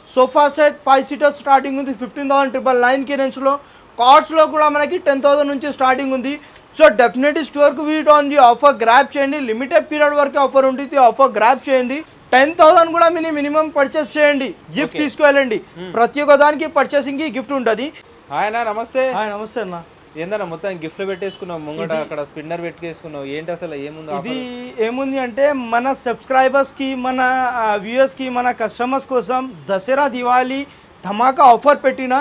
Sofa set 5 seater starting ఉంది 15,999 రేంజ్లో. కార్డ్స్లో కూడా మనకి 10,000 నుంచి స్టార్టింగ్ ఉంది. సో డెఫినెట్లీ స్టోర్కి visit on the offer grab చేయండి. లిమిటెడ్ పీరియడ్ వరకు ఆఫర్ ఉంటుంది, ఆఫర్ గ్రాప్ చేయండి. 10,000 కూడా మినిమం పర్చేస్ చేయండి, గిఫ్ట్ తీసుకువెళ్ళండి. ప్రతి ఒక్క దానికి పర్చేసింగ్కి గిఫ్ట్ ఉంటుంది. ఆయన నమస్తే. నమస్తే అన్న. ఏందన్నా మొత్తం గిఫ్ట్లు పెట్టేసుకున్నావు, ముంగట అక్కడ స్పిన్నర్ పెట్టుకేసుకున్నావు, ఏంటి అసలు ఏముంది? ఇది ఏముంది అంటే మన సబ్స్క్రైబర్స్కి, మన వ్యూయర్స్కి, మన కస్టమర్స్ కోసం దసరా దివాళీ ధమాకా ఆఫర్ పెట్టిన.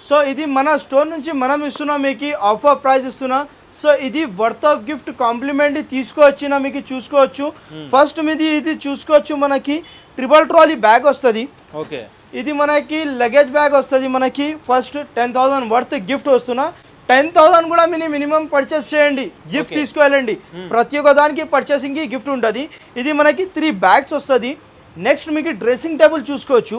సో ఇది మన స్టోర్ నుంచి మనం ఇస్తున్నాం, మీకు ఆఫర్ ప్రైస్ ఇస్తున్నా. సో ఇది వర్త్ ఆఫ్ గిఫ్ట్ కాంప్లిమెంట్ తీసుకొచ్చిన మీకు చూసుకోవచ్చు. ఫస్ట్ మీది ఇది చూసుకోవచ్చు, మనకి ట్రిపుల్ ట్రాలీ బ్యాగ్ వస్తుంది. ఓకే, ఇది మనకి లగేజ్ బ్యాగ్ వస్తుంది. మనకి ఫస్ట్ 10,000 వర్త్ గిఫ్ట్ వస్తున్నా. 10,000 కూడా మినిమం పర్చేస్ చేయండి, గిఫ్ట్ తీసుకువెళ్ళండి. ప్రతి ఒక్క దానికి పర్చేసింగ్కి గిఫ్ట్ ఉంటుంది. ఇది మనకి 3 బ్యాగ్స్ వస్తుంది. నెక్స్ట్ మీకు డ్రెస్సింగ్ టేబుల్ చూసుకోవచ్చు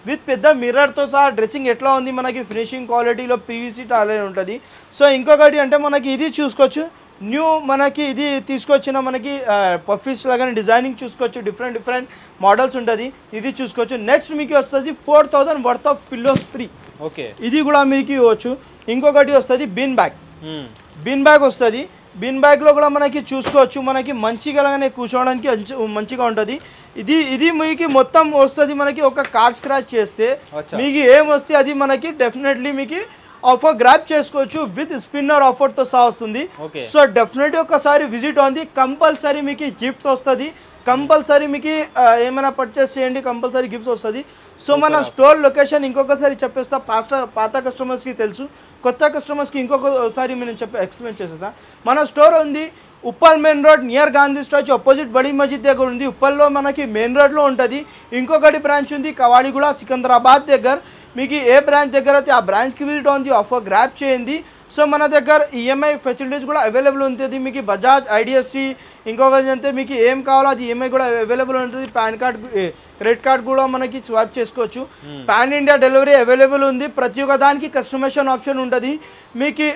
విత్ పెద్ద మిర్రర్తో సహా. డ్రెస్సింగ్ ఎట్లా ఉంది మనకి ఫినిషింగ్ క్వాలిటీలో పీవీసీ టాలే ఉంటుంది. సో ఇంకొకటి అంటే మనకి ఇది చూసుకోవచ్చు, న్యూ మనకి ఇది తీసుకొచ్చిన మనకి పఫీస్ లాగానే డిజైనింగ్ చూసుకోవచ్చు, డిఫరెంట్ మోడల్స్ ఉంటుంది. ఇది చూసుకోవచ్చు. నెక్స్ట్ మీకు వస్తుంది 4,000 worth of pillows free. Okay, ఇది కూడా మీకు ఇవ్వచ్చు. ఇంకొకటి వస్తుంది బిన్ బ్యాగ్ వస్తుంది. బిన్ బ్యాగ్లో కూడా మనకి చూసుకోవచ్చు, మనకి మంచిగానే కూర్చోవడానికి మంచిగా ఉంటుంది. ఇది మీకు మొత్తం వస్తుంది. మనకి ఒక కార్ స్క్రాచ్ చేస్తే మీకు ఏం వస్తే అది మనకి డెఫినెట్లీ మీకు ఆఫర్ గ్రాప్ చేసుకోవచ్చు విత్ స్పిన్నర్ ఆఫర్తో సహా వస్తుంది. సో డెఫినెట్లీ ఒకసారి విజిట్ ఉంది, కంపల్సరీ మీకు గిఫ్ట్స్ వస్తుంది. కంపల్సరీ మీకు ఏమైనా పర్చేస్ చేయండి, కంపల్సరీ గిఫ్ట్స్ వస్తుంది. సో మన స్టోర్ లొకేషన్ ఇంకొకసారి చెప్పేస్తా. పాత కస్టమర్స్కి తెలుసు, కొత్త కస్టమర్స్కి ఇంకొకసారి నేను ఎక్స్ప్లెయిన్ చేసేస్తా. మన స్టోర్ ఉంది Uppal main road near Gandhi statue opposite బడి మస్జిద్ దగ్గర ఉంది. ఉప్పల్లో మనకి మెయిన్ రోడ్లో ఉంటుంది. ఇంకొకటి బ్రాంచ్ ఉంది కవాడిగూడ సికింద్రాబాద్ దగ్గర. మీకు ఏ బ్రాంచ్ దగ్గర అయితే ఆ బ్రాంచ్కి విజిట్ ఉంది, ఆఫర్ గ్రాప్ చేయండి. సో మన దగ్గర ఈఎంఐ ఫెసిలిటీస్ కూడా అవైలబుల్ ఉంటుంది. మీకు బజాజ్, ఐడిఎఫ్సి, ఇంకొకటి అంటే మీకు ఏం కావాలో అది ఈఎంఐ కూడా అవైలబుల్ ఉంటుంది. పాన్ కార్డ్, క్రెడిట్ కార్డ్ కూడా మనకి స్వాప్ చేసుకోవచ్చు. పాన్ ఇండియా డెలివరీ అవైలబుల్ ఉంది. ప్రతి ఒక్క దానికి కస్టమైజేషన్ ఆప్షన్ ఉంటుంది. మీకు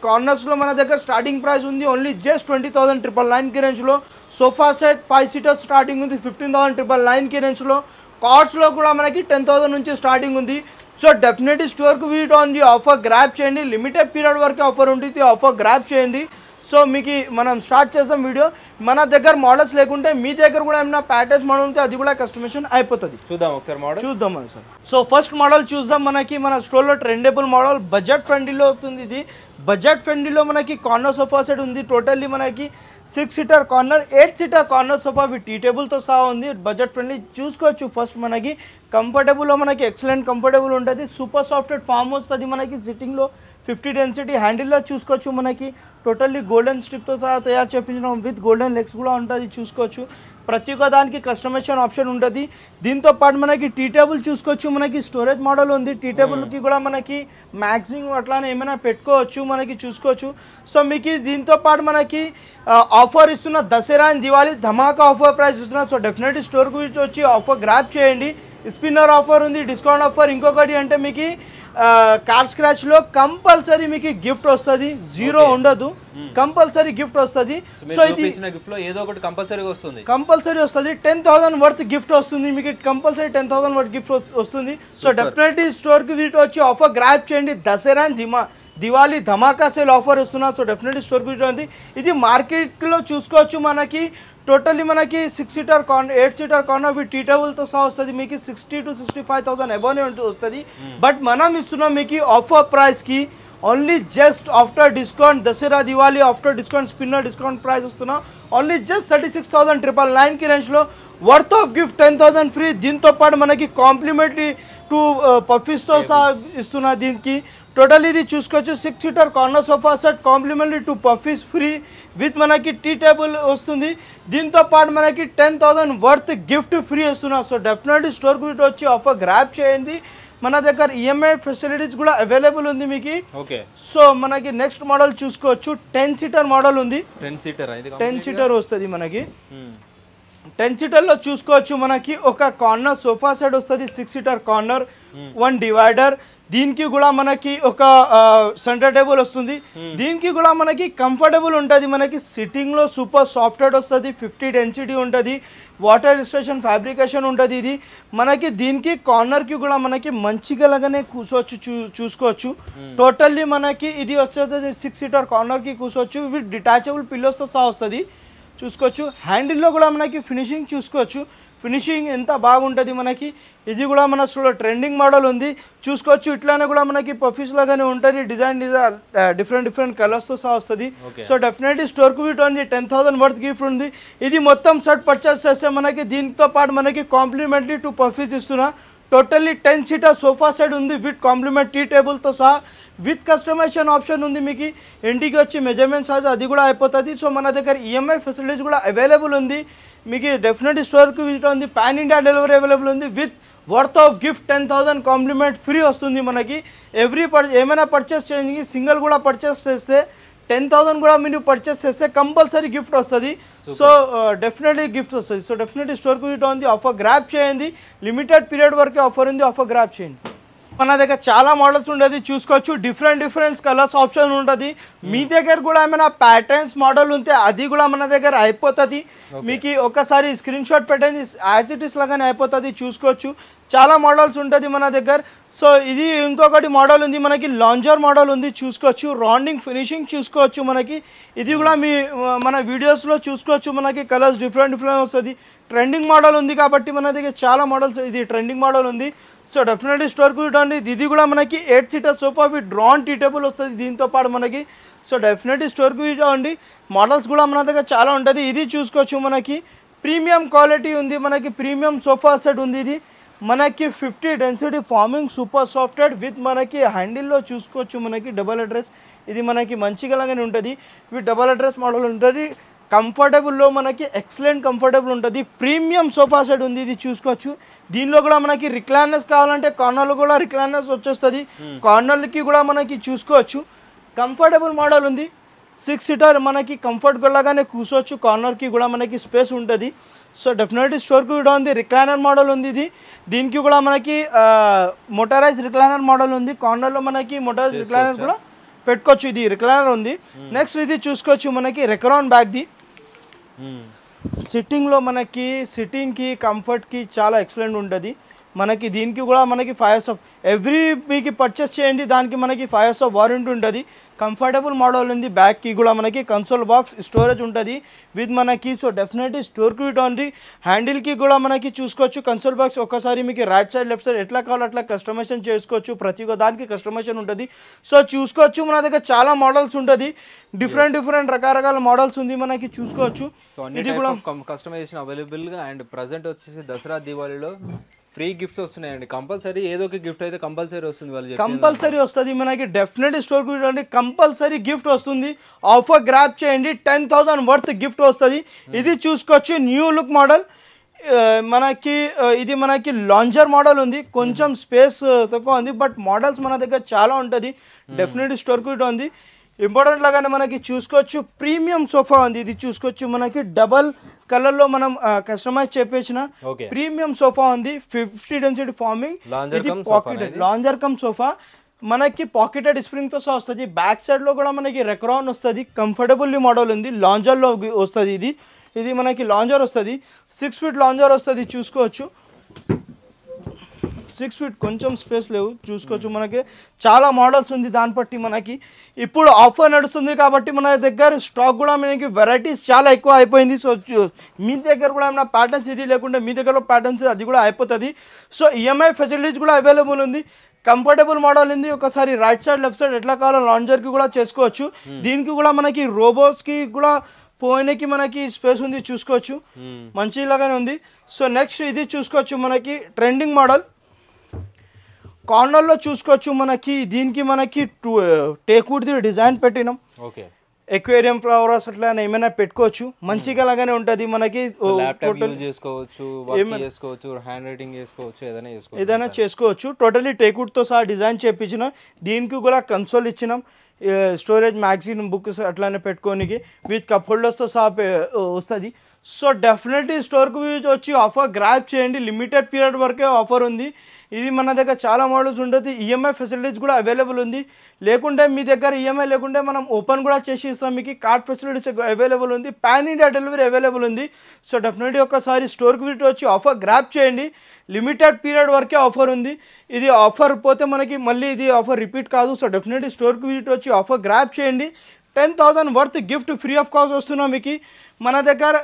కార్నర్స్లో మన దగ్గర స్టార్టింగ్ ప్రైస్ ఉంది ఓన్లీ జస్ట్ 20,999 రేంజ్లో. సోఫా సెట్ 5 సీటర్ స్టార్టింగ్ ఉంది 15,999 రేంజ్లో. కార్డ్స్లో కూడా మనకి 10,000 నుంచి స్టార్టింగ్ ఉంది. సో డెఫినెట్లీ స్టోర్కి visit on the offer grab చేయండి. లిమిటెడ్ పీరియడ్ వరకు ఆఫర్ ఉంటుంది, ఆఫర్ గ్రాప్ చేయండి. సో మీకు మనం స్టార్ట్ చేసాం వీడియో. మన దగ్గర మోడల్స్ లేకుంటే మీ దగ్గర కూడా ఏమైనా ప్యాకేజ్ మోడల్ ఉంటే అది కూడా కస్టమైజేషన్ అయిపోతుంది. చూద్దాం ఒకసారి మోడల్ చూద్దాం సార్. సో ఫస్ట్ మోడల్ చూద్దాం. మనకి మన స్టోర్లో ట్రెండబుల్ మోడల్ బడ్జెట్ ఫ్రెండ్లీలో వస్తుంది. ఇది బడ్జెట్ ఫ్రెండ్లీలో మనకి కార్నర్ సోఫా సెట్ ఉంది. టోటల్లీ మనకి 6 seater corner, 8 seater corner sofa with tea టేబుల్తో సహా ఉంది. బడ్జెట్ ఫ్రెండ్లీ చూసుకోవచ్చు. ఫస్ట్ మనకి కంఫర్టబుల్లో మనకి ఎక్సలెంట్ కంఫర్టబుల్ ఉంటుంది. సూపర్ సాఫ్ట్వేర్ ఫామ్ వస్తుంది మనకి. సిట్టింగ్లో 50 డెన్సిటీ హ్యాండిల్లో చూసుకోవచ్చు. మనకి టోటల్లీ గోల్డెన్ స్ట్రిప్తో సహా తయారు చేయించడం విత్ గోల్డెన్ లెగ్స్ కూడా ఉంటుంది చూసుకోవచ్చు. ప్రతి ఒక్క దానికి కస్టమైజేషన్ ఆప్షన్ ఉంటుంది. దీంతో పాటు మనకి టీ టేబుల్ చూసుకోవచ్చు. మనకి స్టోరేజ్ మోడల్ ఉంది. టీ టేబుల్కి కూడా మనకి మ్యాక్సింగ్ అట్లానే ఏమైనా పెట్టుకోవచ్చు మనకి చూసుకోవచ్చు. సో మీకు దీంతో పాటు మనకి ఆఫర్ ఇస్తున్న Dasara and Diwali Dhamaka offer price ఇస్తున్నా. సో డెఫినెట్లీ స్టోర్కి వచ్చి ఆఫర్ గ్రాప్ చేయండి. స్పిన్నర్ ఆఫర్ ఉంది, డిస్కౌంట్ ఆఫర్. ఇంకొకటి అంటే మీకు కార్ స్క్రాచ్లో కంపల్సరీ మీకు గిఫ్ట్ వస్తుంది, జీరో ఉండదు, కంపల్సరీ గిఫ్ట్ వస్తుంది. సో ఇది గిఫ్ట్లో ఏదో ఒకటి కంపల్సరీ వస్తుంది. 10,000 వర్త్ గిఫ్ట్ వస్తుంది మీకు. కంపల్సరీ 10,000 వర్త్ గిఫ్ట్ వస్తుంది. సో డెఫినెట్లీ స్టోర్కి విజిట్ వచ్చి ఆఫర్ గ్రాప్ చేయండి. దసరా దివాళీ ధమాకా సేల్ ఆఫర్ ఇస్తున్నా. సో డెఫినెట్లీ స్టోర్కి విజిట్ ఉంది. ఇది మార్కెట్లో చూసుకోవచ్చు. మనకి టోటల్లీ మనకి 6 seater corner, 8 seater corner with tea టేబుల్తో సహా వస్తుంది. మీకు 60,000 to 65,000 అబోనే వస్తుంది. బట్ మనం ఇస్తున్నాం మీకు ఆఫర్ ప్రైస్కి only just after discount Dasara Diwali after discount spinner discount price వస్తున్నాం ఓన్లీ జస్ట్ 36,999 రేంజ్లో. Worth of gift 10,000 free. దీంతో పాటు మనకి కాంప్లిమెంటరీ 2 పఫీస్తో సహా ఇస్తున్నా. దీనికి టోటల్ ఇది చూసుకోవచ్చు. 6 seater corner sofa set complimentary 2 puffies free with మనకి టీ టేబుల్ వస్తుంది. దీంతో పాటు మనకి 10,000 వర్త్ గిఫ్ట్ ఫ్రీ వస్తున్నా. సో డెఫినెట్లీ స్టోర్కి వచ్చి ఆఫర్ గ్రాప్ చేయండి. మన దగ్గర ఈఎంఐ ఫెసిలిటీస్ కూడా అవైలబుల్ ఉంది మీకు. ఓకే, సో మనకి నెక్స్ట్ మోడల్ చూసుకోవచ్చు. 10 సీటర్ మోడల్ ఉంది. 10 సీటర్ వస్తుంది మనకి. 10 సీటర్లో చూసుకోవచ్చు. మనకి ఒక కార్నర్ సోఫా సెట్ వస్తుంది, 6 సీటర్ కార్నర్, 1 డివైడర్. దీనికి కూడా మనకి ఒక సెంటర్ టేబుల్ వస్తుంది. దీనికి కూడా మనకి కంఫర్టబుల్ ఉంటుంది. మనకి సిట్టింగ్లో సూపర్ సాఫ్ట్వేర్ వస్తుంది, 50 డెన్సిటీ ఉంటుంది, వాటర్ రెజిస్ట్రేషన్ ఫ్యాబ్రికేషన్ ఉంటుంది. ఇది మనకి దీనికి కార్నర్కి కూడా మనకి మంచిగా లాగానే కూర్చోవచ్చు, చూసుకోవచ్చు. టోటల్లీ మనకి ఇది వచ్చేది 6 సీటర్ కార్నర్కి కూర్చోవచ్చు. విత్ డిటాచబుల్ పిల్లోస్తో సహా వస్తుంది, చూసుకోవచ్చు. హ్యాండిల్లో కూడా మనకి ఫినిషింగ్ చూసుకోవచ్చు, ఫినిషింగ్ ఎంత బాగుంటుంది మనకి. ఇది కూడా మన స్టోర్లో ట్రెండింగ్ మోడల్ ఉంది, చూసుకోవచ్చు. ఇట్లానే కూడా మనకి పఫీస్ లాగానే ఉంటుంది, డిజైన్ డిఫరెంట్ కలర్స్తో సహా వస్తుంది. సో డెఫినెట్లీ స్టోర్కి విట్ ఉంది. 10,000 వర్త్ గిఫ్ట్ ఉంది. ఇది మొత్తం సెట్ పర్చేస్ చేస్తే మనకి దీంతో పాటు మనకి కాంప్లిమెంటరీ 2 పఫీస్ ఇస్తున్నా. టోటల్లీ 10 సీటర్ సోఫా సెట్ ఉంది విత్ కాంప్లిమెంట్ టీ టేబుల్తో సహా, విత్ కస్టమైజేషన్ ఆప్షన్ ఉంది. మీకు ఇంటికి వచ్చి మెజర్మెంట్ సైజ్ అది కూడా అయిపోతుంది. సో మన దగ్గర ఈఎంఐ ఫెసిలిటీస్ కూడా అవైలబుల్ ఉంది. మీకు డెఫినెట్లీ స్టోర్కి విజిట్ ఉంది. పాన్ ఇండియా డెలివరీ అవైలబుల్ ఉంది. With worth of gift 10,000 compliment free వస్తుంది మనకి. ఏమైనా పర్చేస్ చేయండి, సింగిల్ కూడా పర్చేస్ చేస్తే 10,000 కూడా మీరు పర్చేస్ చేస్తే కంపల్సరీ గిఫ్ట్ వస్తుంది. సో డెఫినెట్లీ గిఫ్ట్ వస్తుంది. సో డెఫినెట్లీ స్టోర్కి విజిట్ ఉంది. ఆఫర్ గ్రాప్ చేయండి, లిమిటెడ్ పీరియడ్ వరకే ఆఫర్ ఉంది, ఆఫర్ గ్రాప్ చేయండి. మన దగ్గర చాలా మోడల్స్ ఉంటుంది, చూసుకోవచ్చు. డిఫరెంట్ కలర్స్ ఆప్షన్ ఉంటుంది. మీ దగ్గర కూడా ఏమైనా ప్యాటర్న్స్ మోడల్ ఉంటే అది కూడా మన దగ్గర అయిపోతుంది. మీకు ఒకసారి స్క్రీన్ షాట్ పెట్టండి, యాజ్ ఇట్ ఈస్ లాగానే అయిపోతుంది, చూసుకోవచ్చు. చాలా మోడల్స్ ఉంటుంది మన దగ్గర. సో ఇది ఇంకొకటి మోడల్ ఉంది మనకి, లాంజర్ మోడల్ ఉంది, చూసుకోవచ్చు. రౌండింగ్ ఫినిషింగ్ చూసుకోవచ్చు మనకి. ఇది కూడా మన వీడియోస్లో చూసుకోవచ్చు. మనకి కలర్స్ డిఫరెంట్ వస్తుంది. ట్రెండింగ్ మోడల్ ఉంది కాబట్టి మన దగ్గర చాలా మోడల్స్. ఇది ట్రెండింగ్ మోడల్ ఉంది. సో డెఫినెట్లీ స్టోర్కి విటండి. ఇది కూడా మనకి 8 సీటర్ సోఫా విత్ డ్రాన్ టీ టేబుల్ వస్తుంది దీంతో పాటు మనకి. సో డెఫినెట్లీ స్టోర్కి విటండి. మోడల్స్ కూడా మన దగ్గర చాలా ఉంటుంది. ఇది చూసుకోవచ్చు మనకి ప్రీమియం క్వాలిటీ ఉంది, మనకి ప్రీమియం సోఫా సెట్ ఉంది. ఇది మనకి 50 density farming super software with మనకి హ్యాండిల్లో చూసుకోవచ్చు. మనకి డబల్ అడ్రస్, ఇది మనకి మంచిగా లాగానే ఉంటుంది. విత్ డబల్ అడ్రస్ మోడల్ ఉంటుంది. కంఫర్టబుల్లో మనకి ఎక్సలెంట్ కంఫర్టబుల్ ఉంటుంది. ప్రీమియం సోఫా సెట్ ఉంది, ఇది చూసుకోవచ్చు. దీనిలో కూడా మనకి రిక్లైనర్స్ కావాలంటే కార్నర్లో కూడా రిక్లైనర్స్ వచ్చేస్తుంది. కార్నర్లకి కూడా మనకి చూసుకోవచ్చు. కంఫర్టబుల్ మోడల్ ఉంది. 6 సీటర్ మనకి కంఫర్టబుల్ లాగానే కూర్చోవచ్చు. కార్నర్కి కూడా మనకి స్పేస్ ఉంటుంది. సో డెఫినెట్లీ స్టోర్కి కూడా ఉంది. రిక్లైనర్ మోడల్ ఉంది ఇది. దీనికి కూడా మనకి మోటరైజ్ రిక్లైనర్ మోడల్ ఉంది. కార్నర్లో మనకి మోటరైజ్ రిక్లైనర్ కూడా పెట్టుకోవచ్చు. ఇది రిక్లైనర్ ఉంది. నెక్స్ట్ ఇది చూసుకోవచ్చు మనకి రెక్రాన్ బ్యాగ్ది. సిట్టింగ్లో మనకి సిట్టింగ్కి కంఫర్ట్కి చాలా ఎక్సలెంట్ ఉంటుంది మనకి. దీనికి కూడా మనకి 5 years ఆఫ్ ఎవ్రీ మీకు పర్చేస్ చేయండి, దానికి మనకి 5 years ఆఫ్ వారంటీ ఉంటుంది. కంఫర్టబుల్ మోడల్ ఉంది. బ్యాక్కి కూడా మనకి కన్సోల్ బాక్స్ స్టోరేజ్ ఉంటుంది విత్ మనకి. సో డెఫినెట్లీ స్టోర్కి ఉంటుంది. హ్యాండిల్కి కూడా మనకి చూసుకోవచ్చు. కన్సోల్ బాక్స్ ఒకసారి మీకు రైట్ సైడ్ లెఫ్ట్ సైడ్ ఎట్లా కావాలో అట్లా కస్టమైజేషన్ చేసుకోవచ్చు. ప్రతి ఒక్క దానికి కస్టమైజేషన్ ఉంటుంది. సో చూసుకోవచ్చు మన దగ్గర చాలా మోడల్స్ ఉంటుంది. డిఫరెంట్ రకరకాల మోడల్స్ ఉంది మనకి, చూసుకోవచ్చు. సో ఇది కూడా కస్టమైజేషన్ అవైలబుల్గా. అండ్ ప్రజెంట్ వచ్చేసి దసరా దివాళీలో ఫ్రీ గిఫ్ట్స్ వస్తున్నాయండి. కంపల్సరీ ఏదో ఒక గిఫ్ట్ అయితే కంపల్సరీ వస్తుంది, వాళ్ళు కంపల్సరీ వస్తుంది మనకి. డెఫినెట్లీ స్టోర్కి వెళ్ళండి, కంపల్సరీ గిఫ్ట్ వస్తుంది. ఆఫర్ గ్రాప్ చేయండి, 10,000 వర్త్ గిఫ్ట్ వస్తుంది. ఇది చూసుకోవచ్చు న్యూ లుక్ మోడల్ మనకి. ఇది మనకి లాంజర్ మోడల్ ఉంది. కొంచెం స్పేస్ తక్కువ ఉంది, బట్ మోడల్స్ మన దగ్గర చాలా ఉంటుంది. డెఫినెట్లీ స్టోర్కి ఉంది. ఇంపార్టెంట్ లాగానే మనకి చూసుకోవచ్చు. ప్రీమియం సోఫా ఉంది, ఇది చూసుకోవచ్చు. మనకి డబల్ కలర్లో మనం కస్టమైజ్ చేపించిన ప్రీమియం సోఫా ఉంది. 50 డెన్సిటీ ఫార్మింగ్, ఇది పాకెటెడ్ లాంజర్ కమ్ సోఫా. మనకి పాకెటెడ్ స్ప్రింగ్తో సహా వస్తుంది. బ్యాక్ సైడ్లో కూడా మనకి రెక్రాన్ వస్తుంది. కంఫర్టబుల్లీ మోడల్ ఉంది. లాంజర్లో వస్తుంది. ఇది మనకి లాంజర్ వస్తుంది. 6 feet లాంజర్ వస్తుంది, చూసుకోవచ్చు. 6 feet కొంచెం స్పేస్ లేవు, చూసుకోవచ్చు. మనకి చాలా మోడల్స్ ఉంది. దాన్ని బట్టి మనకి ఇప్పుడు ఆఫర్ నడుస్తుంది కాబట్టి మన దగ్గర స్టాక్ కూడా మనకి వెరైటీస్ చాలా ఎక్కువ అయిపోయింది. సో మీ దగ్గర కూడా ఏమైనా ప్యాటర్న్స్ ఇది లేకుంటే మీ దగ్గర ప్యాటర్న్స్ అది కూడా అయిపోతుంది. సో ఈఎంఐ ఫెసిలిటీస్ కూడా అవైలబుల్ ఉంది. కంఫర్టబుల్ మోడల్ ఉంది. ఒకసారి రైట్ సైడ్ లెఫ్ట్ సైడ్ ఎట్లా కావాలో లాంజర్కి కూడా చేసుకోవచ్చు. దీనికి కూడా మనకి రోబోట్స్కి కూడా పోయినకి మనకి స్పేస్ ఉంది, చూసుకోవచ్చు. మంచిలాగానే ఉంది. సో నెక్స్ట్ ఇది చూసుకోవచ్చు మనకి ట్రెండింగ్ మోడల్. కార్నర్లో చూసుకోవచ్చు మనకి. దీనికి మనకి టేక్వుడ్ది డిజైన్ పెట్టినాం. ఓకే, ఎక్వేరియం ఫ్లవర్స్ అట్లా ఏమైనా పెట్టుకోవచ్చు. మంచిగా లాగానే ఉంటుంది మనకి. ఏదైనా చేసుకోవచ్చు. టోటలీ టేక్వుడ్తో సహా డిజైన్ చేయించిన. దీనికి కూడా కన్సోల్ ఇచ్చినాం. స్టోరేజ్ మ్యాగజైన్ బుక్స్ అట్లానే పెట్టుకోనికి విత్ కప్ హోల్డర్స్తో సహా వస్తుంది. సో డెఫినెట్లీ స్టోర్కి వచ్చి ఆఫర్ గ్రాప్ చేయండి, లిమిటెడ్ పీరియడ్ వరకే ఆఫర్ ఉంది. ఇది మన దగ్గర చాలా మోడల్స్ ఉంటుంది, ఈఎంఐ ఫెసిలిటీస్ కూడా అవైలబుల్ ఉంది. లేకుంటే మీ దగ్గర ఈఎంఐ లేకుంటే మనం ఓపెన్ కూడా చేసి ఇస్తాం, మీకు కార్డ్ ఫెసిలిటీస్ అవైలబుల్ ఉంది, పాన్ ఇండియా డెలివరీ అవైలబుల్ ఉంది. సో డెఫినెట్లీ ఒకసారి స్టోర్కి వచ్చి ఆఫర్ గ్రాప్ చేయండి, లిమిటెడ్ పీరియడ్ వరకే ఆఫర్ ఉంది. ఇది ఆఫర్ పోతే మనకి మళ్ళీ ఇది ఆఫర్ రిపీట్ కాదు. సో డెఫినెట్లీ స్టోర్కి వచ్చి ఆఫర్ గ్రాప్ చేయండి. 10,000 worth gift free of cost వస్తున్నాం మీకు. మన దగ్గర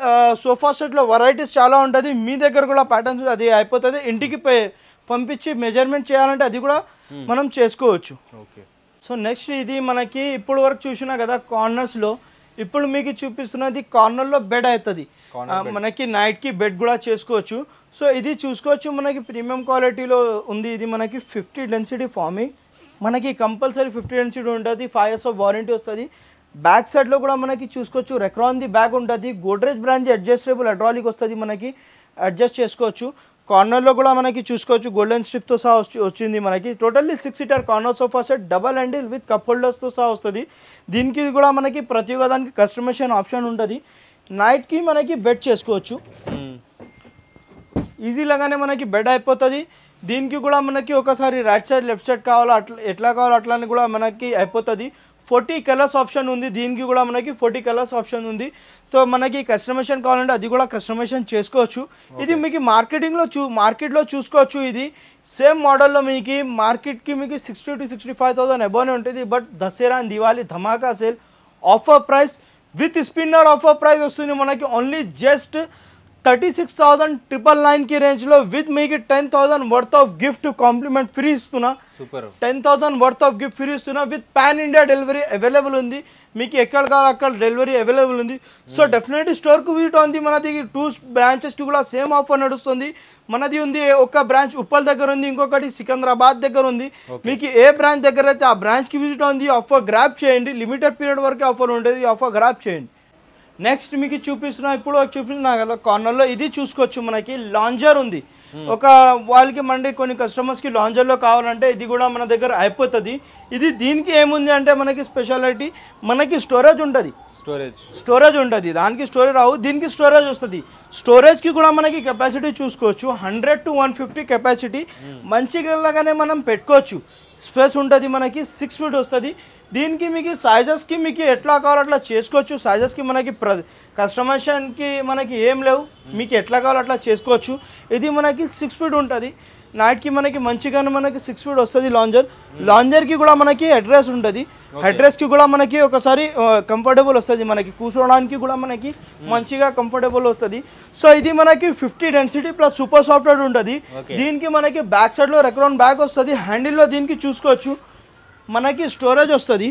సోఫా సెట్లో వెరైటీస్ చాలా ఉంటుంది, మీ దగ్గర కూడా ప్యాటర్న్స్ అది అయిపోతుంది. ఇంటికి పంపించి మెజర్మెంట్ చేయాలంటే అది కూడా మనం చేసుకోవచ్చు. ఓకే. సో నెక్స్ట్ ఇది మనకి ఇప్పుడు వరకు చూసినా కదా కార్నర్స్లో, ఇప్పుడు మీకు చూపిస్తున్నది కార్నర్లో బెడ్ అవుతుంది, మనకి నైట్కి బెడ్ కూడా చేసుకోవచ్చు. సో ఇది చూసుకోవచ్చు, మనకి ప్రీమియం క్వాలిటీలో ఉంది. ఇది మనకి 50 డెన్సిటీ ఫార్మింగ్, మనకి కంపల్సరీ 50 డెన్సిటీ ఉంటుంది, 5 years ఆఫ్ వారంటీ వస్తుంది. బ్యాక్ సైడ్లో కూడా మనకి చూసుకోవచ్చు, రెక్రాన్ ది బ్యాగ్ ఉంటుంది, గోడ్రేజ్ బ్రాండ్ అడ్జస్టబుల్ హైడ్రాలిక్ వస్తుంది, మనకి అడ్జస్ట్ చేసుకోవచ్చు. కార్నర్లో కూడా మనకి చూసుకోవచ్చు, గోల్డెన్ స్ట్రిప్తో సహా వచ్చింది మనకి. Totally 6 seater corner sofa set, double handle with cup హోల్డర్స్తో సహా వస్తుంది. దీనికి కూడా మనకి ప్రతి ఒక్కదానికి కస్టమైజేషన్ ఆప్షన్ ఉంటుంది. నైట్కి మనకి బెడ్ చేసుకోవచ్చు, ఈజీలాగానే మనకి బెడ్ అయిపోతుంది. దీనికి కూడా మనకి ఒకసారి రైట్ సైడ్ లెఫ్ట్ సైడ్ కావాలో అట్లా ఎట్లా కావాలో అట్లానే కూడా మనకి అయిపోతుంది. 40 కలర్స్ ఆప్షన్ ఉంది, దీనికి కూడా మనకి 40 కలర్స్ ఆప్షన్ ఉంది. సో మనకి కస్టమైజేషన్ కావాలంటే అది కూడా కస్టమైజేషన్ చేసుకోవచ్చు. ఇది మీకు మార్కెట్లో చూసుకోవచ్చు. ఇది సేమ్ మోడల్లో మీకు మార్కెట్కి మీకు 60 to 65,000 అబోనే ఉంటుంది. బట్ దసరా అండ్ దివాళీ ధమాకా sale offer price with spinner offer price వస్తుంది మనకి ఓన్లీ జస్ట్ 36,999 రేంజ్లో విత్ మీకు 10,000 worth of gift compliment free ఇస్తున్నా. Super. 10,000 worth of gift free ఇస్తున్నా, with pan India delivery available ఉంది, మీకు ఎక్కడ కావాలో అక్కడ డెలివరీ అవైలబుల్ ఉంది. సో డెఫినెట్లీ స్టోర్కు విజిట్ ఉంది. మనది 2 branchesకి కూడా సేమ్ ఆఫర్ నడుస్తుంది. మనది ఉంది ఒక బ్రాంచ్ ఉప్పల్ దగ్గర ఉంది, ఇంకొకటి సికింద్రాబాద్ దగ్గర ఉంది. మీకు ఏ బ్రాంచ్ దగ్గర అయితే ఆ బ్రాంచ్కి విజిట్ ఉంది, ఆఫర్ గ్రాప్ చేయండి, లిమిటెడ్ పీరియడ్ వరకు ఆఫర్ ఉంటుంది, ఆఫర్ గ్రాప్ చేయండి. నెక్స్ట్ మీకు చూపిస్తున్నా కదా కార్నర్లో, ఇది చూసుకోవచ్చు, మనకి లాంజర్ ఉంది. ఒక వాళ్ళకి మండి కొన్ని కస్టమర్స్కి లాంజర్లో కావాలంటే ఇది కూడా మన దగ్గర అయిపోతుంది. ఇది దీనికి ఏముంది అంటే మనకి స్పెషాలిటీ, మనకి స్టోరేజ్ ఉంటుంది, స్టోరేజ్ ఉంటుంది, దానికి స్టోరేజ్ రావు, దీనికి స్టోరేజ్ వస్తుంది. స్టోరేజ్కి కూడా మనకి కెపాసిటీ చూసుకోవచ్చు, 100 to 150 కెపాసిటీ, మంచిగానే మనం పెట్టుకోవచ్చు. స్పేస్ ఉంటుంది, మనకి 6 feet వస్తుంది. దీనికి మీకు సైజెస్కి మీకు ఎట్లా కావాలో అట్లా చేసుకోవచ్చు. సైజెస్కి మనకి కస్టమైజేషన్కి మనకి ఏం లేవు, మీకు ఎట్లా కావాలో అట్లా చేసుకోవచ్చు. ఇది మనకి 6 feet ఉంటుంది, నైట్కి మనకి మంచిగానే మనకి 6 feet వస్తుంది లాంజర్కి కూడా మనకి అడ్రస్ ఉంటుంది. అడ్రస్కి కూడా మనకి ఒకసారి కంఫర్టబుల్ వస్తుంది, మనకి కూర్చోడానికి కూడా మనకి మంచిగా కంఫర్టబుల్ వస్తుంది. సో ఇది మనకి 50 డెన్సిటీ ప్లస్ సూపర్ సాఫ్ట్వేర్ ఉంటుంది. దీనికి మనకి బ్యాక్ సైడ్లో రెక్రాన్ బ్యాగ్ వస్తుంది, హ్యాండిల్లో దీనికి చూసుకోవచ్చు మనకి స్టోరేజ్ వస్తుంది.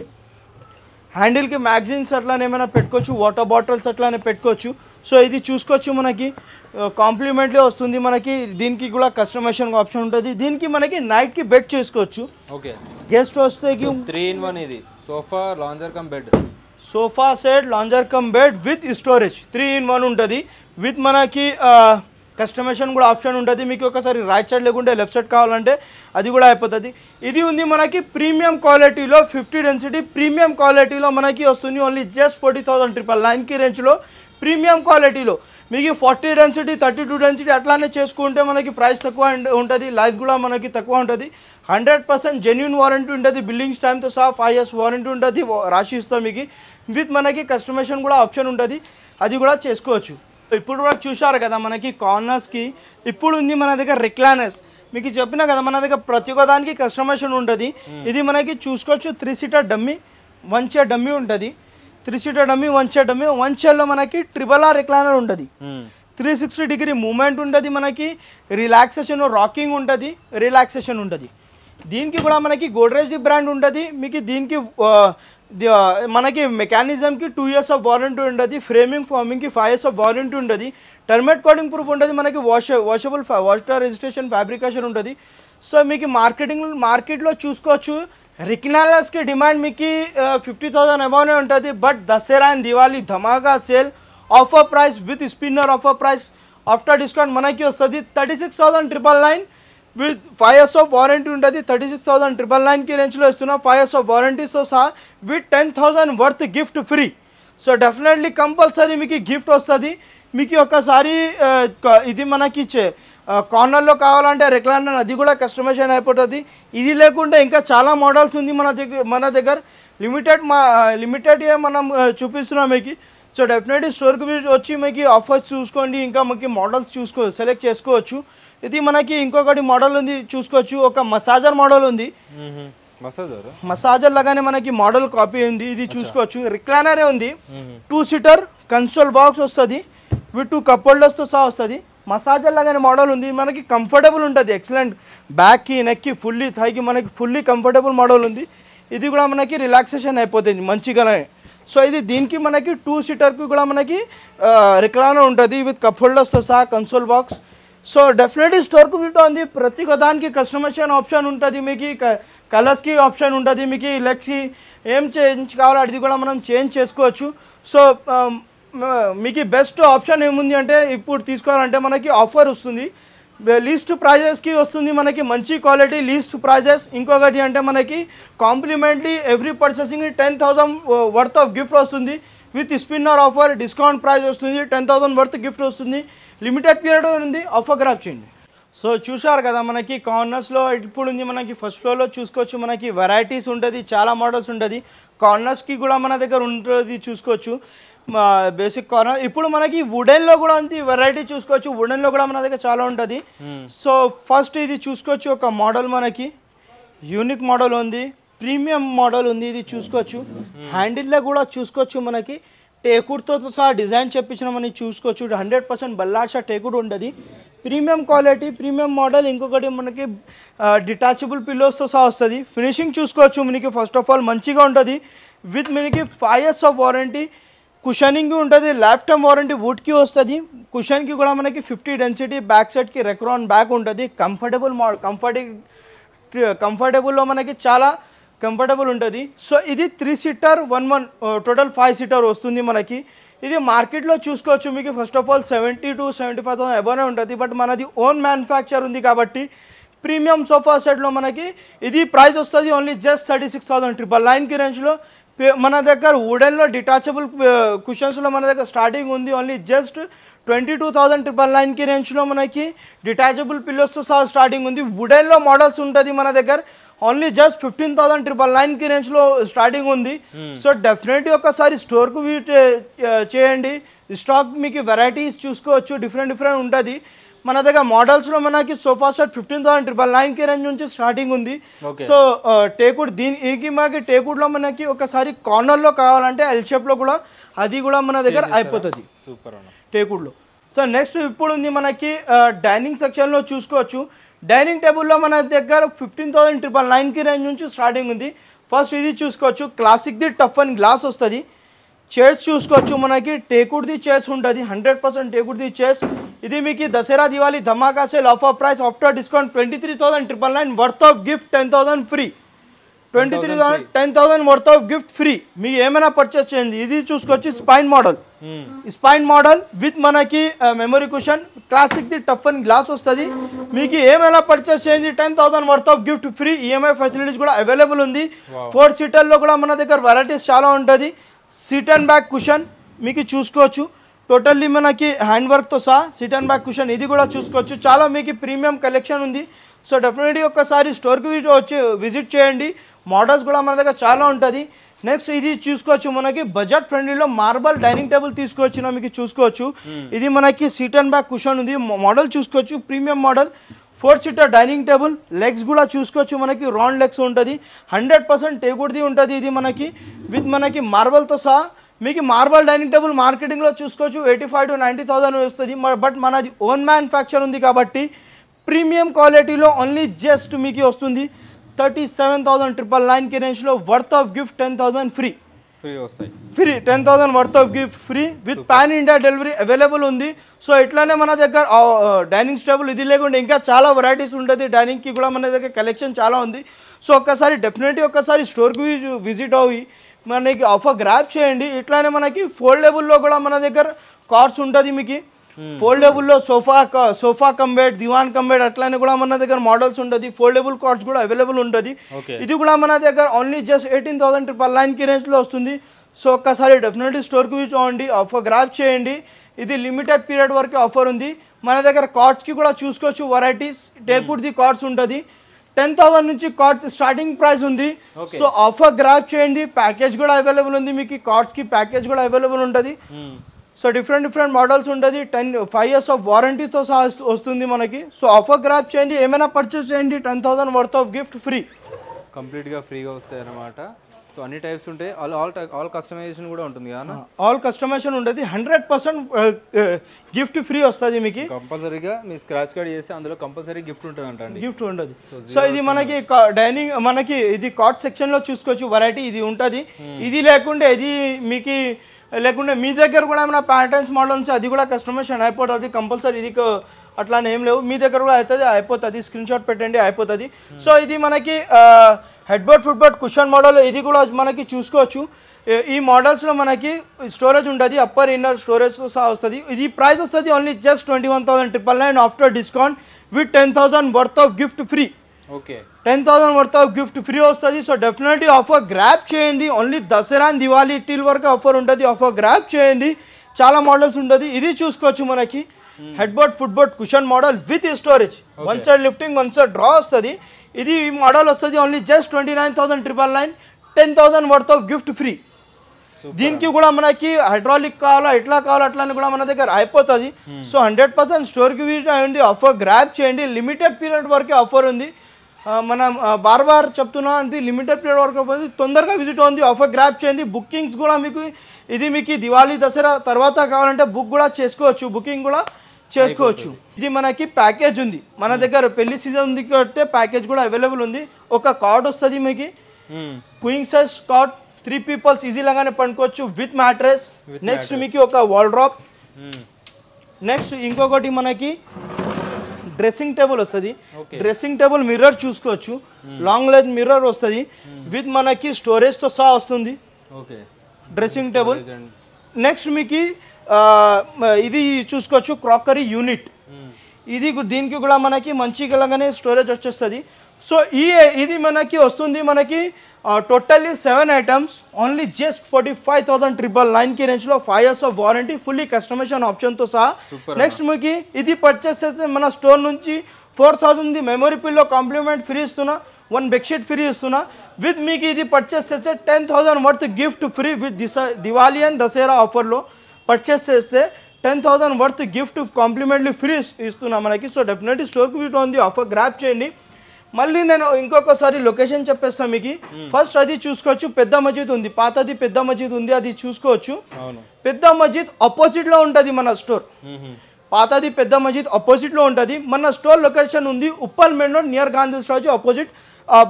హ్యాండిల్కి మ్యాగజైన్స్ అట్లానే ఏమైనా పెట్టుకోవచ్చు, వాటర్ బాటిల్స్ అట్లానే పెట్టుకోవచ్చు. సో ఇది చూసుకోవచ్చు, మనకి కాంప్లిమెంట్లీ వస్తుంది. మనకి దీనికి కూడా కస్టమైజేషన్ ఆప్షన్ ఉంటుంది. దీనికి మనకి నైట్కి బెడ్ చేసుకోవచ్చు. ఓకే, గెస్ట్ వస్తే 3 in 1 ఇది sofa lounger cum bed, sofa set lounger cum bed with storage 3 in 1 ఉంటుంది. విత్ మనకి కస్టమైజేషన్ కూడా ఆప్షన్ ఉంటుంది. మీకు ఒకసారి రైట్ సైడ్ లేకుంటే లెఫ్ట్ సైడ్ కావాలంటే అది కూడా అయిపోతుంది. ఇది ఉంది మనకి ప్రీమియం క్వాలిటీలో, 50 డెన్సిటీ ప్రీమియం క్వాలిటీలో మనకి వస్తుంది ఓన్లీ జస్ట్ 40,999 రేంజ్లో. ప్రీమియం క్వాలిటీలో మీకు 40 డెన్సిటీ 32 డెన్సిటీ అట్లానే చేసుకుంటే మనకి ప్రైస్ తక్కువ ఉంటుంది, లైఫ్ కూడా మనకి తక్కువ ఉంటుంది. 100% జెన్యూన్ వారంటీ ఉంటుంది, బిల్డింగ్స్ టైంతో సహా 5 years వారంటీ ఉంటుంది, రాసి ఇస్తాం మీకు. విత్ మనకి కస్టమైజేషన్ కూడా ఆప్షన్ ఉంటుంది, అది కూడా చేసుకోవచ్చు. ఇప్పుడు కూడా చూశారు కదా మనకి కార్నర్స్కి ఇప్పుడు ఉంది మన దగ్గర రిక్లైనర్స్. మీకు చెప్పినా కదా మన దగ్గర ప్రతి ఒక్క దానికి కస్టమైజేషన్ ఉంటుంది. ఇది మనకి చూసుకోవచ్చు, 3 seater డమ్మీ 1 chair డమ్మీ ఉంటుంది. 3 seater డమ్మీ 1 chair డమ్మీ, 1 chairలో మనకి RRR రిక్లైనర్ ఉంటుంది. 360 degree మూమెంట్ ఉంటుంది, మనకి రిలాక్సేషన్ రాకింగ్ ఉంటుంది, రిలాక్సేషన్ ఉంటుంది. దీనికి కూడా మనకి గోడ్రేజ్ బ్రాండ్ ఉంటుంది. మీకు దీనికి మనకి మెకానిజంకి 2 years ఆఫ్ వారంటీ ఉంటుంది, ఫ్రేమింగ్ ఫార్మింగ్కి 5 years ఆఫ్ వారంటీ ఉంటుంది, టర్మేట్ కోటింగ్ ప్రూఫ్ ఉంటుంది, మనకి వాషబుల్ వాటర్ రెజిస్ట్రేషన్ ఫ్యాబ్రికేషన్ ఉంటుంది. సో మీకు మార్కెట్లో చూసుకోవచ్చు, రిక్లైనర్స్కి డిమాండ్ మీకు 50,000 అబౌనే ఉంటుంది. బట్ దసరా అండ్ దివాళీ ధమాకా sale offer price with spinner offer price after discount మనకి వస్తుంది 36,999 విత్ 5 years ఆఫ్ వారంటీ ఉంటుంది. 36,999కి రేంజ్లో ఇస్తున్నా, 5 years ఆఫ్ వారంటీస్తో సహా with 10,000 worth gift free. So definitely compulsory మీకు గిఫ్ట్ వస్తుంది. మీకు ఒక్కసారి ఇది మనకి కార్నర్లో కావాలంటే రిక్లైనర్ అది కూడా కస్టమైజేషన్ అయిపోతుంది. ఇది లేకుంటే ఇంకా చాలా మోడల్స్ ఉంది మన దగ్గర లిమిటెడ్ మనం చూపిస్తున్నాం మీకు. సో డెఫినెట్లీ స్టోర్కి వచ్చి మీకు ఆఫర్స్ చూసుకోండి, ఇంకా మీకు మోడల్స్ సెలెక్ట్ చేసుకోవచ్చు. ఇది మనకి ఇంకొకటి మోడల్ ఉంది చూసుకోవచ్చు, ఒక మసాజర్ మోడల్ ఉంది. మసాజర్ లాగానే మనకి మోడల్ కాపీ ఉంది, ఇది చూసుకోవచ్చు. రిక్లైనరే ఉంది, 2 సీటర్ కన్సోల్ బాక్స్ వస్తుంది విత్ 2 కప్ హోల్డర్స్తో సహా వస్తుంది. మసాజర్ లాగానే మోడల్ ఉంది, మనకి కంఫర్టబుల్ ఉంటుంది. ఎక్సలెంట్ బ్యాక్కి నెక్కి ఫుల్లీ థైకి మనకి ఫుల్లీ కంఫర్టబుల్ మోడల్ ఉంది. ఇది కూడా మనకి రిలాక్సేషన్ అయిపోతుంది మంచిగానే. సో ఇది దీనికి మనకి 2 సీటర్కి కూడా మనకి రిక్లైనర్ ఉంటుంది విత్ కప్ హోల్డర్స్తో సహా కన్సోల్ బాక్స్. సో డెఫినెట్లీ స్టోర్కు వింటూ ఉంది. ప్రతి దానికి కస్టమైజేషన్ ఆప్షన్ ఉంటుంది, మీకు కలర్స్కి ఆప్షన్ ఉంటుంది, మీకు లెగ్స్కి ఏం చేంజ్ కావాలో అది కూడా మనం చేంజ్ చేసుకోవచ్చు. సో మీకు బెస్ట్ ఆప్షన్ ఏముంది అంటే ఇప్పుడు తీసుకోవాలంటే మనకి ఆఫర్ వస్తుంది, లీస్ట్ ప్రైజెస్కి వస్తుంది, మనకి మంచి క్వాలిటీ లీస్ట్ ప్రైజెస్. ఇంకొకటి అంటే మనకి complimentary every purchasing 10,000 worth of gift వస్తుంది with spinner offer. Discount price వస్తుంది, 10,000 వర్త్ గిఫ్ట్ వస్తుంది. లిమిటెడ్ పీరియడ్ ఉంది, ఆఫర్ గ్రాప్ చేయండి. సో చూశారు కదా మనకి కార్నర్స్లో ఇప్పుడు ఉంది. మనకి ఫస్ట్ ఫ్లోర్లో చూసుకోవచ్చు, మనకి వెరైటీస్ ఉంటుంది, చాలా మోడల్స్ ఉంటుంది. కార్నర్స్కి కూడా మన దగ్గర ఉంటుంది చూసుకోవచ్చు. బేసిక్ కార్నర్ ఇప్పుడు మనకి వుడెన్లో కూడా ఉంది వెరైటీ చూసుకోవచ్చు. వుడెన్లో కూడా మన దగ్గర చాలా ఉంటుంది. సో ఫస్ట్ ఇది చూసుకోవచ్చు, ఒక మోడల్ మనకి యూనిక్ మోడల్ ఉంది, ప్రీమియం మోడల్ ఉంది, ఇది చూసుకోవచ్చు. హ్యాండిల్లో కూడా చూసుకోవచ్చు, మనకి టేకుడ్తో సహా డిజైన్ చెప్పించిన మనం చూసుకోవచ్చు. 100% బల్లాషా టేకుడ్ ఉంటుంది, ప్రీమియం క్వాలిటీ, ప్రీమియం మోడల్. ఇంకొకటి మనకి డిటాచబుల్ పిల్లోస్తో సహా వస్తుంది. ఫినిషింగ్ చూసుకోవచ్చు, మనకి ఫస్ట్ ఆఫ్ ఆల్ మంచిగా ఉంటుంది విత్ మనకి 5 years ఆఫ్ వారంటీ. కుషనింగ్ ఉంటుంది, లైఫ్ టైమ్ వారంటీ వుడ్కి వస్తుంది. కుషన్కి కూడా మనకి 50 డెన్సిటీ, బ్యాక్ సైడ్కి రెక్రాన్ బ్యాక్ ఉంటుంది. కంఫర్టబుల్లో మనకి చాలా కంఫర్టబుల్ ఉంటుంది. సో ఇది 3 సీటర్ 1 టోటల్ 5 సీటర్ వస్తుంది మనకి. ఇది మార్కెట్లో చూసుకోవచ్చు, మీకు ఫస్ట్ ఆఫ్ ఆల్ 70 to 75,000 అబోనే ఉంటుంది. బట్ మనది ఓన్ మ్యానుఫ్యాక్చర్ ఉంది కాబట్టి ప్రీమియం సోఫా సెట్లో మనకి ఇది ప్రైస్ వస్తుంది ఓన్లీ జస్ట్ 36,999కి రేంజ్లో. మన దగ్గర వుడెన్లో డిటాచబుల్ కుషన్స్లో మన దగ్గర స్టార్టింగ్ ఉంది ఓన్లీ జస్ట్ 22,999కి రేంజ్లో. మనకి డిటాచబుల్ పిల్లోస్తో సహా స్టార్టింగ్ ఉంది. వుడెన్లో మోడల్స్ ఉంటుంది మన దగ్గర ఓన్లీ జస్ట్ 15,999కి రేంజ్లో స్టార్టింగ్ ఉంది. సో డెఫినెట్లీ ఒకసారి స్టోర్కు విజిట్ చేయండి. స్టాక్ మీకు వెరైటీస్ చూసుకోవచ్చు, డిఫరెంట్ ఉంటుంది మన దగ్గర. మోడల్స్లో మనకి సోఫా సెట్ 15,999కి రేంజ్ నుంచి స్టార్టింగ్ ఉంది. సో టేకుడ్ దీనికి మనకి టేకుడ్లో మనకి ఒకసారి కార్నర్లో కావాలంటే ఎల్ షేప్లో కూడా అది కూడా మన దగ్గర అయిపోతుంది టేకుడ్లో. సో నెక్స్ట్ ఇప్పుడు ఉంది మనకి డైనింగ్ సెక్షన్లో చూసుకోవచ్చు. డైనింగ్ టేబుల్లో మన దగ్గర 15,999కి రేంజ్ నుంచి స్టార్టింగ్ ఉంది. ఫస్ట్ ఇది చూసుకోవచ్చు, క్లాసిక్ది టఫ్ అండ్ గ్లాస్ వస్తుంది. చైర్స్ చూసుకోవచ్చు, మనకి టేకుడ్ది చైర్స్ ఉంటుంది, 100% టేకుడ్ది చైర్స్. ఇది మీకు దసరా దివాళీ ధమాకా sale offer price after discount 23,999 worth of gift 10,000 free. 10,000 worth of gift free. మీకు ఏమైనా పర్చేస్ చేయండి. ఇది చూసుకోవచ్చు, స్పైన్ మోడల్ విత్ మనకి మెమరీ కుషన్, క్లాసిక్ది టఫ్ అండ్ గ్లాస్ వస్తుంది. మీకు ఏమైనా పర్చేస్ చేయండి, 10,000 worth of gift free. EMI facilities కూడా అవైలబుల్ ఉంది. 4 సీటర్లో కూడా మన దగ్గర వెరైటీస్ చాలా ఉంటుంది. సీట్ అండ్ బ్యాక్ కుషన్ మీకు చూసుకోవచ్చు, టోటల్లీ మనకి హ్యాండ్ వర్క్తో సహా సీట్ అండ్ బ్యాక్ కుషన్ ఇది కూడా చూసుకోవచ్చు. చాలా మీకు ప్రీమియం కలెక్షన్ ఉంది. సో డెఫినెట్లీ ఒకసారి స్టోర్కి వచ్చి విజిట్ చేయండి. మోడల్స్ కూడా మన దగ్గర చాలా ఉంటుంది. నెక్స్ట్ ఇది చూసుకోవచ్చు, మనకి బడ్జెట్ ఫ్రెండ్లీలో మార్బల్ డైనింగ్ టేబుల్ తీసుకొచ్చిన మీకు చూసుకోవచ్చు. ఇది మనకి సీట్ అండ్ బ్యాక్ కుషన్ ఉంది, మోడల్ చూసుకోవచ్చు, premium model. 4 seater dining table. Legs కూడా చూసుకోవచ్చు, మనకి రౌండ్ లెగ్స్ ఉంటుంది, 100% టేకుడ్ది ఉంటుంది. ఇది మనకి విత్ మనకి మార్బల్తో సహా. మీకు మార్బల్ డైనింగ్ టేబుల్ మార్కెటింగ్లో చూసుకోవచ్చు 85,000 to 90,000 వస్తుంది. బట్ మనది ఓన్ మ్యానుఫ్యాక్చర్ ఉంది కాబట్టి ప్రీమియం క్వాలిటీలో ఓన్లీ జస్ట్ మీకు వస్తుంది 37,999కి రేంజ్లో. వర్త్ ఆఫ్ గిఫ్ట్ 10,000 ఫ్రీ వస్తాయి. 10,000 worth of gift free with pan India delivery available ఉంది. సో ఇట్లానే మన దగ్గర డైనింగ్ టేబుల్ ఇది లేకుండా ఇంకా చాలా వెరైటీస్ ఉంటుంది. డైనింగ్కి కూడా మన దగ్గర కలెక్షన్ చాలా ఉంది. సో ఒక్కసారి డెఫినెట్లీ ఒకసారి స్టోర్కి విజిట్ అవ్వి మనకి ఆఫర్ గ్రాప్ చేయండి. ఇట్లానే మనకి ఫోల్డబుల్లో కూడా మన దగ్గర కార్డ్స్ ఉంటుంది. మీకు ఫోల్డబుల్లో sofa cum bed, divan cum bed అట్లానే కూడా మన దగ్గర మోడల్స్ ఉంటుంది. ఫోల్డబుల్ కార్డ్స్ కూడా అవైలబుల్ ఉంటుంది. ఇది కూడా మన దగ్గర ఓన్లీ జస్ట్ 18,999కి రేంజ్లో వస్తుంది. సో ఒక్కసారి డెఫినెట్లీ స్టోర్కి చూడండి, ఆఫర్ గ్రాప్ చేయండి. ఇది లిమిటెడ్ పీరియడ్ వరకు ఆఫర్ ఉంది. మన దగ్గర కార్డ్స్కి కూడా చూసుకోవచ్చు, వెరైటీస్ టేక్వుడ్ ది కార్డ్స్ ఉంటుంది. 10,000 నుంచి కార్డ్స్ స్టార్టింగ్ ప్రైస్ ఉంది. సో ఆఫర్ గ్రాప్ చేయండి. ప్యాకేజ్ కూడా అవైలబుల్ ఉంది మీకు, కార్డ్స్కి ప్యాకేజ్ కూడా అవైలబుల్ ఉంటుంది. సో డిఫరెంట్ మోడల్స్ ఉంటుంది. 5 years ఆఫ్ వారంటీతో సహా వస్తుంది మనకి. సో ఆఫర్ గ్రాప్ చేయండి, ఏమైనా పర్చేస్ చేయండి, 10,000 వర్త్ ఆఫ్ గిఫ్ట్ ఫ్రీ, కంప్లీట్గా ఫ్రీగా వస్తాయి అన్నమాట. సో అన్ని టైప్స్ ఉంటాయి, ఆల్ కస్టమైజేషన్ కూడా ఉంటుంది కదా, ఆల్ కస్టమైజేషన్ ఉంటుంది. 100% గిఫ్ట్ ఫ్రీ వస్తుంది మీకు. కంపల్సరీగా మీ స్క్రాచ్ కార్డ్ చేస్తే అందులో కంపల్సరీ గిఫ్ట్ ఉంటుంది అంటండి, గిఫ్ట్ ఉంటుంది. సో ఇది మనకి డైనింగ్, మనకి ఇది కార్డ్ సెక్షన్లో చూసుకోవచ్చు, వెరైటీ ఇది ఉంటుంది. ఇది లేకుంటే ఇది మీకు లేకుంటే మీ దగ్గర కూడా ఏమైనా ప్యాటర్న్స్ మోడల్స్ అది కూడా కస్టమైజేషన్ అయిపోతుంది కంపల్సరీ. ఇది అట్లానే ఏం లేవు, మీ దగ్గర కూడా అవుతుంది, అయిపోతుంది. స్క్రీన్ షాట్ పెట్టండి, అయిపోతుంది. సో ఇది మనకి head board foot board cushion model, ఇది కూడా మనకి చూసుకోవచ్చు. ఈ మోడల్స్లో మనకి స్టోరేజ్ ఉంటుంది, అప్పర్ ఇన్నర్ స్టోరేజ్తో సహా వస్తుంది. ఇది ప్రైస్ వస్తుంది only just 21,999 after discount with 10,000 worth of gift free. Okay, 10,000 worth of gift free వస్తుంది. సో డెఫినెట్లీ ఆఫర్ గ్రాప్ చేయండి. Only Dasara and Diwali till వరకు ఆఫర్ ఉంటుంది. ఆఫర్ గ్రాప్ చేయండి, చాలా మోడల్స్ ఉంటుంది. ఇది చూసుకోవచ్చు మనకి head board foot board cushion model with storage, one side lifting one side draw వస్తుంది. ఇది మోడల్ వస్తుంది only just 29,999, 10,000 worth of gift free. దీనికి కూడా మనకి హైడ్రాలిక్ కావాలా, ఎట్లా కావాలా అట్లా కూడా మన దగ్గర అయిపోతుంది. సో 100% స్టోర్కి విజిట్ అయ్యండి, ఆఫర్ గ్రాప్ చేయండి. లిమిటెడ్ పీరియడ్ వరకు ఆఫర్ ఉంది. మనం బార్ చెప్తున్నాం, అది లిమిటెడ్ పీరియడ్ వరకు ఉంది, తొందరగా విజిట్ ఉంది. ఆఫర్ గ్రాప్ చేయండి. బుకింగ్స్ కూడా మీకు ఇది మీకు దివాళీ దసరా తర్వాత కావాలంటే బుక్ కూడా చేసుకోవచ్చు, బుకింగ్ కూడా చేసుకోవచ్చు. ఇది మనకి ప్యాకేజ్ ఉంది, మన దగ్గర పెళ్లి సీజన్ ఉంది కాబట్టి ప్యాకేజ్ కూడా అవైలబుల్ ఉంది. ఒక కార్డ్ వస్తుంది మీకు, queen size card, 3 peoples easy లాగానే పండుకోవచ్చు విత్ మ్యాట్రెస్. నెక్స్ట్ మీకు ఒక వాల్ డ్రాప్. నెక్స్ట్ ఇంకొకటి మనకి డ్రెస్సింగ్ టేబుల్ వస్తుంది. డ్రెస్సింగ్ టేబుల్ మిర్రర్ చూసుకోవచ్చు, లాంగ్ లెంత్ మిర్రర్ వస్తుంది విత్ మనకి స్టోరేజ్తో సహా వస్తుంది డ్రెస్సింగ్ టేబుల్. నెక్స్ట్ మీకు ఇది చూసుకోవచ్చు క్రాకరీ యూనిట్. దీనికి కూడా మనకి మంచిగానే స్టోరేజ్ వచ్చేస్తుంది. సో ఇది మనకి వస్తుంది మనకి టోటల్లీ 7 ఐటమ్స్ ఓన్లీ జస్ట్ 45,999 రేంజ్లో, 5 years of warranty, fully customisation ఆప్షన్తో సహా. నెక్స్ట్ మీకు ఇది పర్చేస్ చేస్తే మన స్టోర్ నుంచి 4,000 మెమరీ పిల్లో కాంప్లిమెంట్ ఫ్రీ ఇస్తున్నా, 1 బెడ్షీట్ ఫ్రీ ఇస్తున్నా. విత్ మీకు ఇది పర్చేస్ చేస్తే 10,000 worth gift free with Diwali and Dasara ఆఫర్లో పర్చేస్ చేస్తే 10,000 వర్త్ గిఫ్ట్ కాంప్లిమెంట్లీ ఫ్రీ ఇస్తున్నా మనకి. సో డెఫినెట్లీ స్టోర్కి విజిట్ ఉంది, ఆఫర్ గ్రాప్ చేయండి. మళ్ళీ నేను ఇంకొకసారి లొకేషన్ చెప్పేస్తాను మీకు. ఫస్ట్ అది చూసుకోవచ్చు, పెద్ద మస్జిద్ ఉంది, పాతది పెద్ద మస్జిద్ ఉంది, అది చూసుకోవచ్చు. పెద్ద మస్జిద్ ఆపోజిట్లో ఉంటుంది మన స్టోర్. పాతది పెద్ద మస్జిద్ ఆపోజిట్లో ఉంటుంది. మన స్టోర్ లొకేషన్ ఉంది Uppal main road near Gandhi statue opposite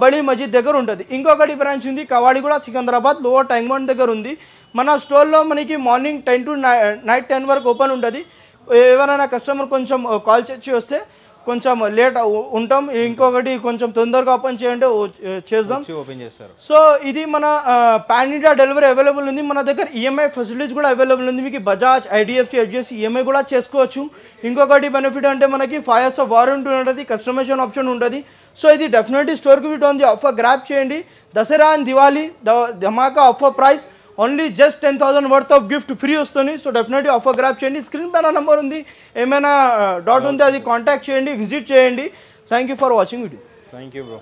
బడి మస్జిద్ దగ్గర ఉంటుంది. ఇంకొకటి బ్రాంచ్ ఉంది Kavadiguda Secunderabad lower tank bund దగ్గర ఉంది. మన స్టోర్లో మనకి మార్నింగ్ 10 to నైట్ 10 వరకు ఓపెన్ ఉంటుంది. ఎవరైనా కస్టమర్ కొంచెం కాల్ చేసి వస్తే కొంచెం లేట్ ఉంటాం, ఇంకొకటి కొంచెం తొందరగా ఓపెన్ చేయండి చేద్దాం, ఓపెన్ చేస్తారు. సో ఇది మన పాన్ ఇండియా డెలివరీ అవైలబుల్ ఉంది. మన దగ్గర ఈఎంఐ ఫెసిలిటీస్ కూడా అవైలబుల్ ఉంది మీకు. బజాజ్, ఐడిఎఫ్సి, హెచ్డిఎఫ్సి ఈఎంఐ కూడా చేసుకోవచ్చు. ఇంకొకటి బెనిఫిట్ అంటే మనకి 5 years ఆఫ్ వారంటీ ఉంటుంది, కస్టమైజేషన్ ఆప్షన్ ఉంటుంది. సో ఇది డెఫినెట్లీ స్టోర్కి విజిట్ ఉంది, ఆఫర్ గ్రాప్ చేయండి. Dasara and Diwali Dhamaka offer price only just 10,000 worth of gift free వస్తుంది. సో డెఫినెట్లీ ఆఫర్ గ్రాప్ చేయండి. స్క్రీన్ పైన నెంబర్ ఉంది, ఏమైనా డౌట్ ఉంది అది కాంటాక్ట్ చేయండి, విజిట్ చేయండి. Thank you for watching video. Thank you bro.